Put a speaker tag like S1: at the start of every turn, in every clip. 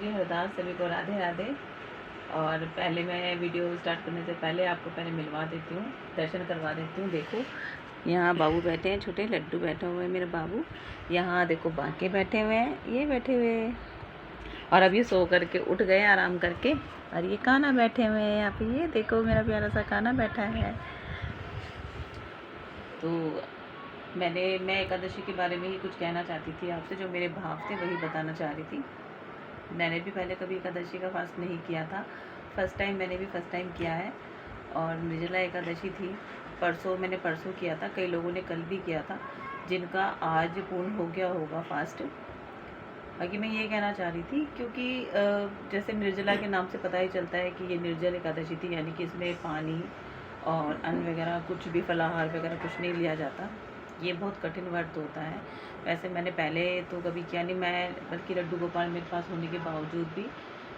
S1: श्री हरदास, सभी को राधे राधे। और पहले मैं वीडियो स्टार्ट करने से पहले आपको पहले मिलवा देती हूँ, दर्शन करवा देती हूँ। देखो यहाँ बाबू बैठे हैं, छोटे लड्डू बैठा हुआ है मेरे बाबू। यहाँ देखो बाके बैठे हुए हैं, ये बैठे हुए हैं। और अब ये सो करके उठ गए आराम करके। और ये कान्हा बैठे हुए हैं यहाँ पे, ये देखो मेरा प्यारा सा कान्हा बैठा है। तो मैं एकादशी के बारे में ही कुछ कहना चाहती थी आपसे, जो मेरे भाव थे वही बताना चाह रही थी। मैंने भी पहले कभी एकादशी का फास्ट नहीं किया था, मैंने भी फर्स्ट टाइम किया है। और निर्जला एकादशी थी, मैंने परसों किया था, कई लोगों ने कल भी किया था, जिनका आज पूर्ण हो गया होगा फास्ट। बाकी मैं ये कहना चाह रही थी, क्योंकि जैसे निर्जला के नाम से पता ही चलता है कि ये निर्जल एकादशी थी, यानी कि इसमें पानी और अन्न वगैरह कुछ भी, फलाहार वगैरह कुछ नहीं लिया जाता। ये बहुत कठिन व्रत होता है। वैसे मैंने पहले तो कभी किया नहीं, मैं बल्कि लड्डू गोपाल मेरे पास होने के बावजूद भी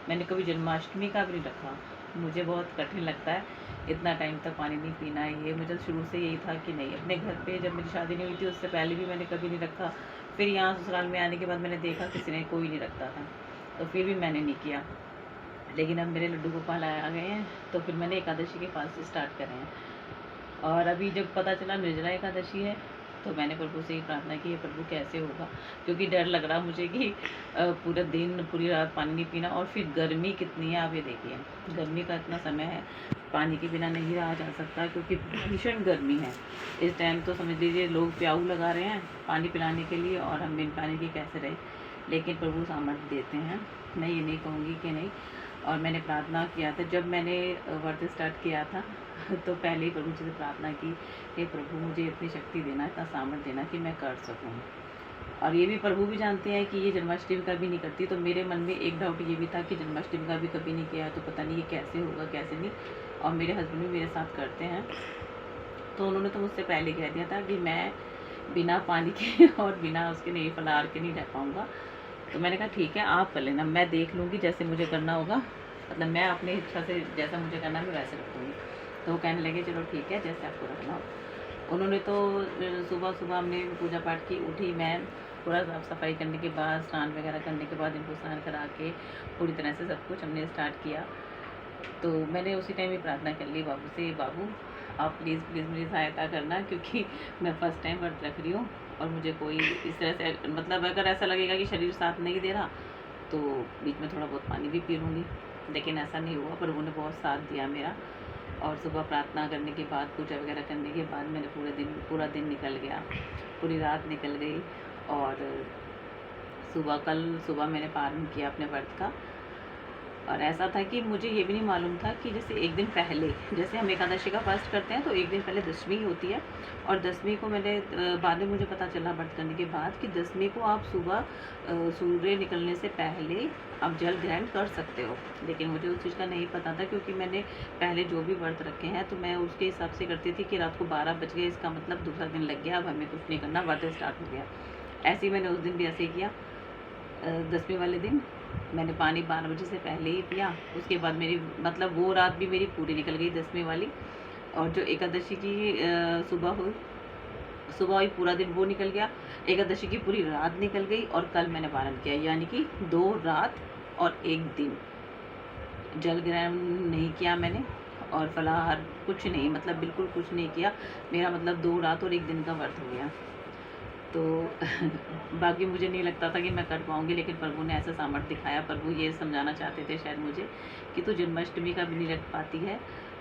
S1: मैंने कभी जन्माष्टमी का भी नहीं रखा। मुझे बहुत कठिन लगता है इतना टाइम तक पानी नहीं पीना। ये मुझे शुरू से यही था कि नहीं, अपने घर पे जब मेरी शादी नहीं हुई थी उससे पहले भी मैंने कभी नहीं रखा। फिर यहाँ ससुराल में आने के बाद मैंने देखा किसी ने कोई नहीं रखता था, तो फिर भी मैंने नहीं किया। लेकिन अब मेरे लड्डू गोपाल आ गए हैं, तो फिर मैंने एकादशी के फास्ट स्टार्ट करे हैं। और अभी जब पता चला निर्जला एकादशी है, तो मैंने प्रभु से ही प्रार्थना की है, प्रभु कैसे होगा, क्योंकि डर लग रहा मुझे कि पूरा दिन पूरी रात पानी नहीं पीना। और फिर गर्मी कितनी है आप ये देखिए, गर्मी का इतना समय है, पानी के बिना नहीं रहा जा सकता, क्योंकि भीषण गर्मी है इस टाइम। तो समझ लीजिए लोग प्याऊ लगा रहे हैं पानी पिलाने के लिए, और हम बिन पानी के कैसे रहे। लेकिन प्रभु सामर्थ्य देते हैं, मैं ये नहीं कहूँगी कि नहीं। और मैंने प्रार्थना किया था जब मैंने व्रत स्टार्ट किया था, तो पहले ही प्रभु जी से प्रार्थना की कि प्रभु मुझे इतनी शक्ति देना, इतना सामर्थ्य देना कि मैं कर सकूं। और ये भी प्रभु भी जानते हैं कि ये जन्माष्टमी का भी नहीं करती, तो मेरे मन में एक डाउट ये भी था कि जन्माष्टमी का भी कभी नहीं किया, तो पता नहीं ये कैसे होगा कैसे नहीं। और मेरे हस्बैंड भी मेरे साथ करते हैं, तो उन्होंने तो मुझसे पहले कह दिया था कि मैं बिना पानी के और बिना उसके नहीं, फलाहार के नहीं रह पाऊँगा। तो मैंने कहा ठीक है, आप कर लेना, मैं देख लूँगी जैसे मुझे करना होगा, मतलब मैं अपनी इच्छा से जैसा मुझे करना है मैं वैसे रखूँगी। तो वो कहने लगे चलो ठीक है, जैसे आपको रखना हो। उन्होंने तो सुबह सुबह हमने पूजा पाठ की, उठी मैं, पूरा साफ़ सफाई करने के बाद, स्नान वगैरह करने के बाद, इनको स्नान करा के पूरी तरह से सब कुछ हमने स्टार्ट किया। तो मैंने उसी टाइम ही प्रार्थना कर ली बाबू से, बाबू आप प्लीज़ प्लीज़ मेरी सहायता करना, क्योंकि मैं फ़र्स्ट टाइम व्रत रख रही हूँ। और मुझे कोई इस तरह से, मतलब अगर ऐसा लगेगा कि शरीर साथ नहीं दे रहा, तो बीच में थोड़ा बहुत पानी भी पी लूँगी। लेकिन ऐसा नहीं हुआ, प्रभु ने बहुत साथ दिया मेरा। और सुबह प्रार्थना करने के बाद, पूजा वगैरह करने के बाद, मैंने पूरा दिन निकल गया, पूरी रात निकल गई। और कल सुबह मैंने प्रारंभ किया अपने व्रत का। और ऐसा था कि मुझे ये भी नहीं मालूम था कि जैसे एक दिन पहले, जैसे हम एकादशी का फास्ट करते हैं तो एक दिन पहले दशमी होती है। और दशमी को मैंने बाद में मुझे पता चला व्रत करने के बाद कि दशमी को आप सुबह सूर्य निकलने से पहले आप जल ग्रहण कर सकते हो। लेकिन मुझे उस चीज़ का नहीं पता था, क्योंकि मैंने पहले जो भी व्रत रखे हैं तो मैं उसके हिसाब से करती थी कि रात को 12 बज गए, इसका मतलब दूसरा दिन लग गया, अब हमें कुछ नहीं करना, व्रत स्टार्ट हो गया। ऐसे ही मैंने उस दिन भी ऐसे ही किया। दसवीं वाले दिन मैंने पानी 12 बजे से पहले ही पिया। उसके बाद मेरी, मतलब वो रात भी मेरी पूरी निकल गई दसवीं वाली। और जो एकादशी की सुबह हुई, पूरा दिन वो निकल गया। एकादशी की पूरी रात निकल गई, और कल मैंने पारण किया, यानी कि 2 रात और 1 दिन जल ग्रहण नहीं किया मैंने, और फलाहार कुछ नहीं, मतलब बिल्कुल कुछ नहीं किया। मेरा मतलब 2 रात और 1 दिन का व्रत हो गया। तो बाकी मुझे नहीं लगता था कि मैं कर पाऊँगी, लेकिन प्रभु ने ऐसा सामर्थ्य दिखाया। प्रभु ये समझाना चाहते थे शायद मुझे कि तू जन्माष्टमी का भी नहीं रख पाती है,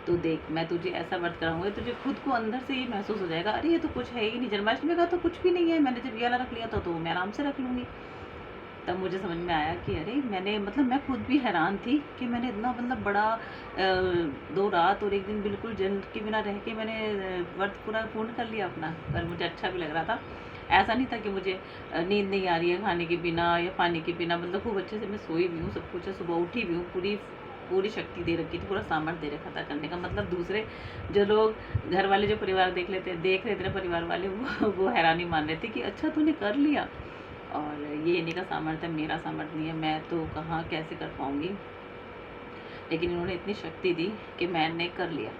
S1: तो देख मैं तुझे ऐसा व्रत कराऊंगा, तुझे खुद को अंदर से ये महसूस हो जाएगा, अरे ये तो कुछ है ही नहीं, जन्माष्टमी का तो कुछ भी नहीं है, मैंने जब ये वाला रख लिया था तो मैं आराम से रख लूँगी। तब मुझे समझ में आया कि अरे मैंने, मतलब मैं खुद भी हैरान थी कि मैंने इतना, मतलब बड़ा 2 रात और 1 दिन बिल्कुल जल के बिना रह के मैंने व्रत पूरा पूर्ण कर लिया अपना। पर मुझे अच्छा भी लग रहा था। ऐसा नहीं था कि मुझे नींद नहीं आ रही है खाने के बिना या पानी के बिना, मतलब खूब अच्छे से मैं सोई भी हूँ, सब कुछ है, सुबह उठी भी हूँ, पूरी शक्ति दे रखी थी, पूरा सामर्थ्य दे रखा था करने का। मतलब दूसरे जो लोग, घर वाले जो परिवार देख रहे थे ना, परिवार वाले, वो हैरानी मान रहे थे कि अच्छा तूने कर लिया। और ये इन्हीं का सामर्थ्य है, मेरा सामर्थ्य नहीं है, मैं तो कहाँ कैसे कर पाऊँगी। लेकिन इन्होंने इतनी शक्ति दी कि मैंने कर लिया।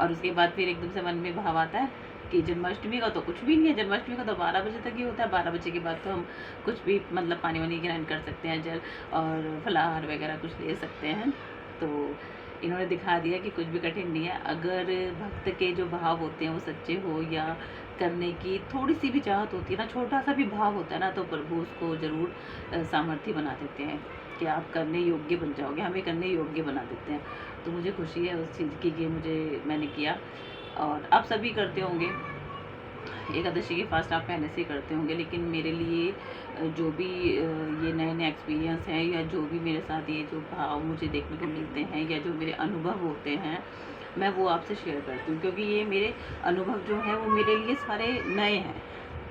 S1: और उसके बाद फिर एकदम से मन में भाव आता है कि जन्माष्टमी का तो कुछ भी नहीं है, जन्माष्टमी का तो 12 बजे तक ही होता है। 12 बजे के बाद तो हम कुछ भी मतलब पानी वानी ग्रहण कर सकते हैं, जल और फलाहार वगैरह कुछ ले सकते हैं। तो इन्होंने दिखा दिया कि कुछ भी कठिन नहीं है, अगर भक्त के जो भाव होते हैं वो सच्चे हो, या करने की थोड़ी सी भी चाहत होती है ना, छोटा सा भी भाव होता है ना, तो प्रभु उसको ज़रूर सामर्थ्य बना देते हैं कि आप करने योग्य बन जाओगे, हमें करने योग्य बना देते हैं। तो मुझे खुशी है उस चीज़ की कि मैंने किया। और आप सभी करते होंगे, एकादशी के फास्ट आप पहले से ही करते होंगे, लेकिन मेरे लिए जो भी ये नए नए एक्सपीरियंस हैं, या जो भी मेरे साथ ये जो भाव मुझे देखने को मिलते हैं, या जो मेरे अनुभव होते हैं, मैं वो आपसे शेयर करती हूँ, क्योंकि ये मेरे अनुभव जो हैं वो मेरे लिए सारे नए हैं।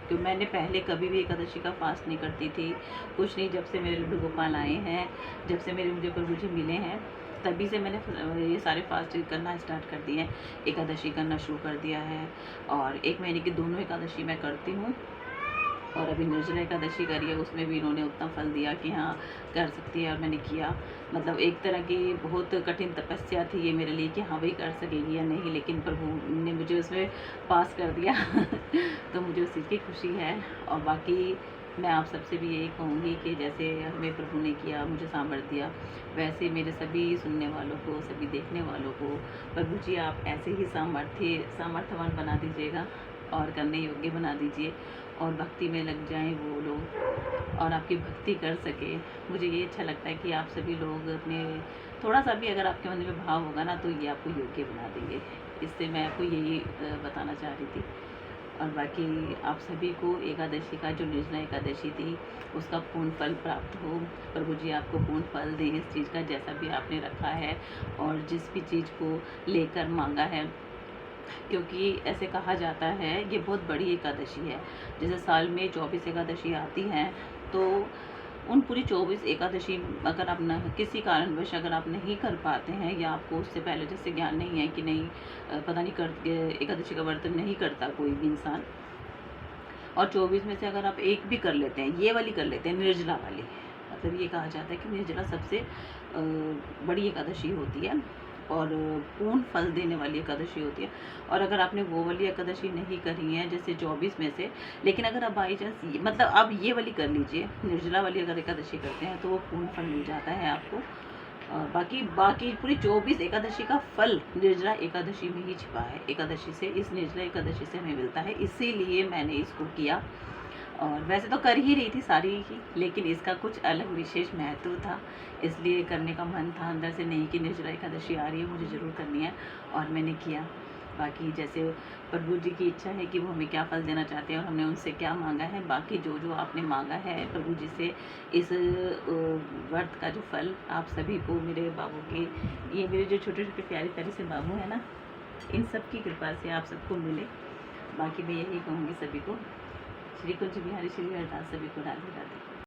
S1: तो मैंने पहले कभी भी एकादशी का फास्ट नहीं करती थी, कुछ नहीं। जब से मेरे लड्डू गोपाल आए हैं, जब से मुझे प्रभु जी मिले हैं, तभी से मैंने ये सारे फास्ट करना स्टार्ट कर दिए हैं, एकादशी करना शुरू कर दिया है। और 1 महीने की दोनों एकादशी मैं करती हूँ। और अभी निर्जला एकादशी करी है, उसमें भी इन्होंने उतना फल दिया कि हाँ कर सकती है, और मैंने किया। मतलब एक तरह की बहुत कठिन तपस्या थी ये मेरे लिए कि हाँ भाई कर सकेगी या नहीं, लेकिन प्रभु ने मुझे उसमें पास कर दिया तो मुझे उस चीज़ की खुशी है। और बाकी मैं आप सबसे भी यही कहूँगी कि जैसे हमें प्रभु ने किया, मुझे सामर्थ्य दिया, वैसे मेरे सभी सुनने वालों को, सभी देखने वालों को प्रभु जी आप ऐसे ही सामर्थ्यवान बना दीजिएगा, और करने योग्य बना दीजिए, और भक्ति में लग जाएं वो लोग, और आपकी भक्ति कर सके। मुझे ये अच्छा लगता है कि आप सभी लोग अपने थोड़ा सा भी अगर आपके मन में भाव होगा ना, तो ये आपको योग्य बना देंगे। इससे मैं आपको यही बताना चाह रही थी। और बाकी आप सभी को एकादशी का, जो निर्जला एकादशी थी, उसका पूर्ण फल प्राप्त हो। प्रभु जी आपको पूर्ण फल दें इस चीज़ का, जैसा भी आपने रखा है और जिस भी चीज़ को लेकर मांगा है। क्योंकि ऐसे कहा जाता है, ये बहुत बड़ी एकादशी है। जैसे साल में 24 एकादशी आती हैं, तो उन पूरी 24 एकादशी अगर आप न किसी कारणवश अगर आप नहीं कर पाते हैं, या आपको उससे पहले जैसे ज्ञान नहीं है कि नहीं पता नहीं कर एकादशी का व्रत नहीं करता कोई भी इंसान, और 24 में से अगर आप एक भी कर लेते हैं, ये वाली कर लेते हैं, निर्जला वाली, मतलब ये कहा जाता है कि निर्जला सबसे बड़ी एकादशी होती है, और पूर्ण फल देने वाली एकादशी होती है। और अगर आपने वो वाली एकादशी नहीं करी है, जैसे 24 में से, लेकिन अगर आप बाई चांस मतलब आप ये वाली कर लीजिए, निर्जला वाली अगर एकादशी करते हैं, तो वो पूर्ण फल मिल जाता है आपको। और बाकी पूरी 24 एकादशी का फल निर्जला एकादशी में ही छिपा है। एकादशी से, इस निर्जला एकादशी से हमें मिलता है, इसीलिए मैंने इसको किया। और वैसे तो कर ही रही थी सारी ही, लेकिन इसका कुछ अलग विशेष महत्व था, इसलिए करने का मन था अंदर से, नहीं कि निर्जला एकादशी आ रही है, मुझे ज़रूर करनी है, और मैंने किया। बाकी जैसे प्रभु जी की इच्छा है कि वो हमें क्या फल देना चाहते हैं, और हमने उनसे क्या मांगा है, बाकी जो जो आपने मांगा है प्रभु जी से, इस व्रत का जो फल आप सभी को, मेरे बाबू के, ये मेरे जो छोटे छोटे प्यारे प्यारे से बाबू हैं ना, इन सब की कृपा से आप सबको मिले। बाकी मैं यही कहूँगी सभी को, श्री कुंज बिहारी श्री हरदास सभी को राधे राधे।